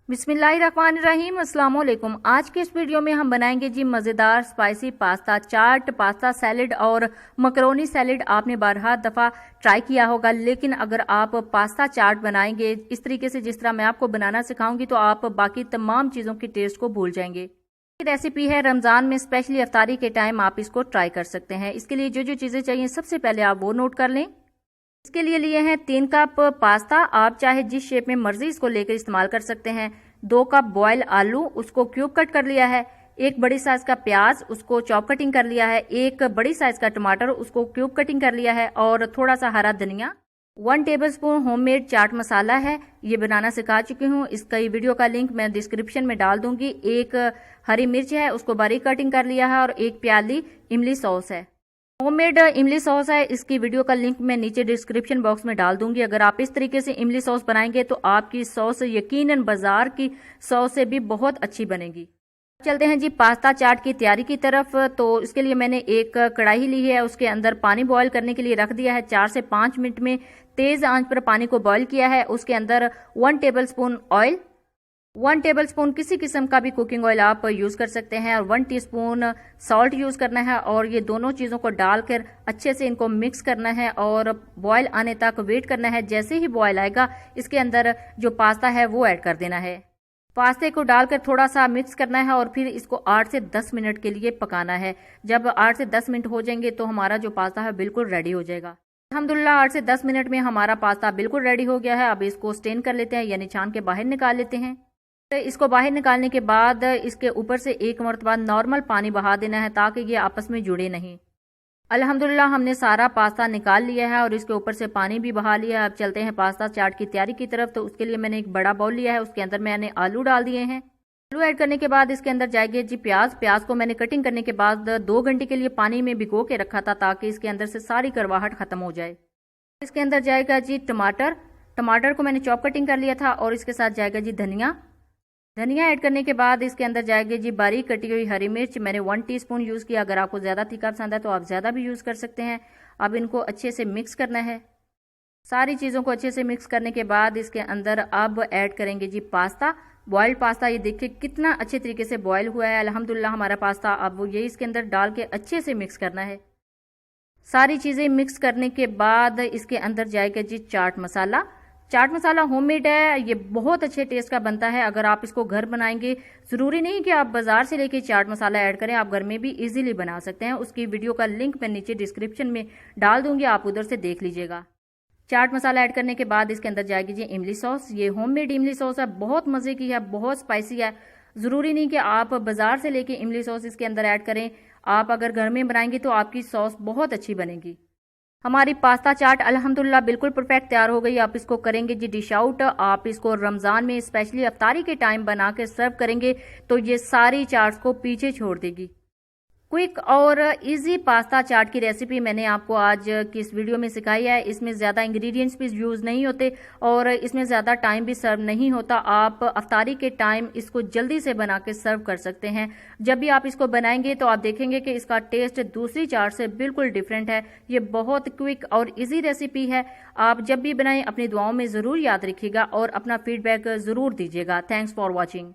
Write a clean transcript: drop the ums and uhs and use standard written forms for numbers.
बिस्मिल्लाहिर्रहमानिर्रहीम, अस्सलाम वालेकुम। आज के इस वीडियो में हम बनाएंगे जी मज़ेदार स्पाइसी पास्ता चाट, पास्ता सैलेड और मकरोनी सैलेड। आपने बारहा दफ़ा ट्राई किया होगा, लेकिन अगर आप पास्ता चाट बनाएंगे इस तरीके से जिस तरह मैं आपको बनाना सिखाऊंगी तो आप बाकी तमाम चीज़ों की टेस्ट को भूल जाएंगे। रेसिपी है रमज़ान में स्पेशली इफ्तारी के टाइम आप इसको ट्राई कर सकते हैं। इसके लिए जो जो चीज़ें चाहिए सबसे पहले आप वो नोट कर लें। इसके लिए हैं 3 कप पास्ता, आप चाहे जिस शेप में मर्जी इसको लेकर इस्तेमाल कर सकते हैं। 2 कप बॉयल आलू, उसको क्यूब कट कर लिया है। 1 बड़ी साइज का प्याज, उसको चॉप कटिंग कर लिया है। 1 बड़ी साइज का टमाटर, उसको क्यूब कटिंग कर लिया है। और थोड़ा सा हरा धनिया। 1 टेबलस्पून होममेड चाट मसाला है, ये बनाना सिखा चुकी हूँ, इसका वीडियो का लिंक मैं डिस्क्रिप्शन में डाल दूंगी। 1 हरी मिर्च है, उसको बारीक कटिंग कर लिया है। और 1 प्याली इमली सॉस है, होममेड इमली सॉस है। इसकी वीडियो का लिंक मैं नीचे डिस्क्रिप्शन बॉक्स में डाल दूंगी। अगर आप इस तरीके से इमली सॉस बनाएंगे तो आपकी सॉस यकीनन बाजार की सॉस से भी बहुत अच्छी बनेगी। चलते हैं जी पास्ता चाट की तैयारी की तरफ। तो इसके लिए मैंने एक कढ़ाई ली है, उसके अंदर पानी बॉयल करने के लिए रख दिया है। 4 से 5 मिनट में तेज आंच पर पानी को बॉयल किया है। उसके अंदर 1 टेबलस्पून ऑयल, 1 टेबलस्पून किसी किस्म का भी कुकिंग ऑयल आप यूज कर सकते हैं, और 1 टीस्पून सॉल्ट यूज करना है। और ये दोनों चीजों को डालकर अच्छे से इनको मिक्स करना है और बॉयल आने तक वेट करना है। जैसे ही बॉयल आएगा इसके अंदर जो पास्ता है वो ऐड कर देना है। पास्ते को डालकर थोड़ा सा मिक्स करना है और फिर इसको 8 से 10 मिनट के लिए पकाना है। जब 8 से 10 मिनट हो जाएंगे तो हमारा जो पास्ता है बिल्कुल रेडी हो जाएगा। अल्हम्दुलिल्लाह 8 से 10 मिनट में हमारा पास्ता बिल्कुल रेडी हो गया है। अब इसको स्टेन कर लेते हैं, यानी छान के बाहर निकाल लेते हैं। इसको बाहर निकालने के बाद इसके ऊपर से 1 मरतबा नॉर्मल पानी बहा देना है ताकि ये आपस में जुड़े नहीं। अल्हम्दुलिल्लाह हमने सारा पास्ता निकाल लिया है और इसके ऊपर से पानी भी बहा लिया है। अब चलते हैं पास्ता चाट की तैयारी की तरफ। तो उसके लिए मैंने एक बड़ा बाउल लिया है, उसके अंदर मैंने आलू डाल दिए हैं। आलू ऐड करने के बाद इसके अंदर जाएगी जी प्याज। प्याज को मैंने कटिंग करने के बाद 2 घंटे के लिए पानी में भिगो के रखा था ताकि इसके अंदर से सारी कड़वाहट खत्म हो जाए। इसके अंदर जाएगा जी टमाटर। टमाटर को मैंने चॉप कटिंग कर लिया था। और इसके साथ जाएगा जी धनिया। धनिया ऐड करने के बाद इसके अंदर जाएगी जी बारीक कटी हुई हरी मिर्च। मैंने 1 टीस्पून यूज किया, अगर आपको ज्यादा तीखा पसंद है तो आप ज्यादा भी यूज कर सकते हैं। अब इनको अच्छे से मिक्स करना है। सारी चीजों को अच्छे से मिक्स करने के बाद इसके अंदर अब ऐड करेंगे जी पास्ता, बॉइल्ड पास्ता। ये देखिए कितना अच्छे तरीके से बॉयल हुआ है अल्हम्दुलिल्लाह हमारा पास्ता। अब ये इसके अंदर डाल के अच्छे से मिक्स करना है। सारी चीजें मिक्स करने के बाद इसके अंदर जाएगा जी चाट मसाला। चाट मसाला होममेड है, ये बहुत अच्छे टेस्ट का बनता है। अगर आप इसको घर बनाएंगे, जरूरी नहीं कि आप बाजार से लेके चाट मसाला ऐड करें, आप घर में भी इजीली बना सकते हैं। उसकी वीडियो का लिंक मैं नीचे डिस्क्रिप्शन में डाल दूंगी, आप उधर से देख लीजिएगा। चाट मसाला ऐड करने के बाद इसके अंदर जाएगी जी इमली सॉस। ये होममेड इमली सॉस है, बहुत मजे की है, बहुत स्पाइसी है। जरूरी नहीं कि आप बाजार से लेके इमली सॉस इसके अंदर ऐड करें, आप अगर घर में बनाएंगे तो आपकी सॉस बहुत अच्छी बनेगी। हमारी पास्ता चाट अल्हम्दुलिल्लाह बिल्कुल परफेक्ट तैयार हो गई। आप इसको करेंगे जी डिश आउट। आप इसको रमजान में स्पेशली इफ्तारी के टाइम बना के सर्व करेंगे तो ये सारी चाट्स को पीछे छोड़ देगी। क्विक और इजी पास्ता चाट की रेसिपी मैंने आपको आज की इस वीडियो में सिखाई है। इसमें ज्यादा इंग्रेडिएंट्स भी यूज नहीं होते और इसमें ज्यादा टाइम भी सर्व नहीं होता। आप अफ्तारी के टाइम इसको जल्दी से बना के सर्व कर सकते हैं। जब भी आप इसको बनाएंगे तो आप देखेंगे कि इसका टेस्ट दूसरी चाट से बिल्कुल डिफरेंट है। ये बहुत क्विक और इजी रेसिपी है। आप जब भी बनाएं अपनी दुआओं में जरूर याद रखिएगा और अपना फीडबैक जरूर दीजिएगा। Thanks for watching.